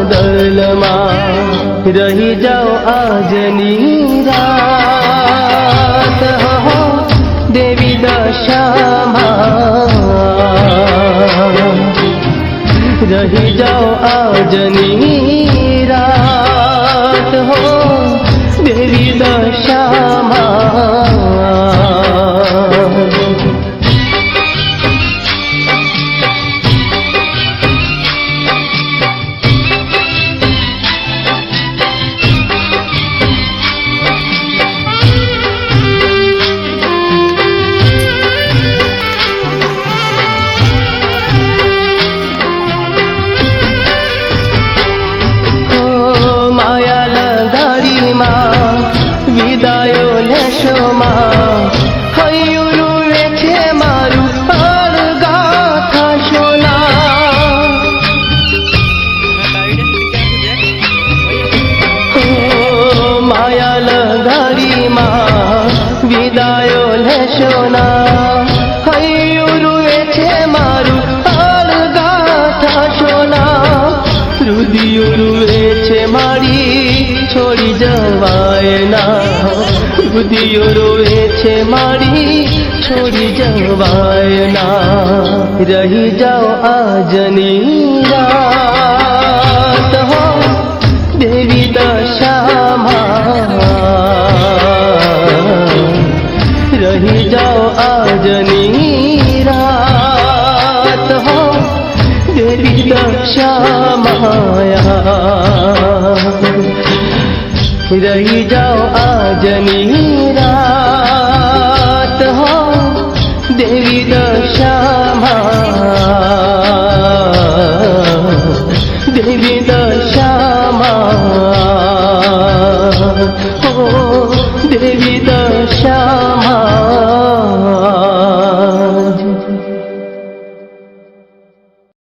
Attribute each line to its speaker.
Speaker 1: બાદલમાં રહી જાઓ આજની રાત હો દેવી દશામાં રહી જાઓ આજની રાત હો દેવી દશામાં વિદાયો લેશો માં હૈયું રૂવે છે મારું અળગા થશો ના માયા લગાડીમાં વિદાયો લેશો ના હૈયું રૂવે છે મારું અળગા થશો ના રુદિયો રૂવે છે મારી છોડી જવાય ના રુદિયો રોવે છે મારી છોડી જવાય ના રહી જાઓ આજની રાત હો દેવી દશામાં રહી જાઓ આજની રાત હો દેવી દશામાં રહી જાઓ આજની રાત હો દેવી દશામાં દેવી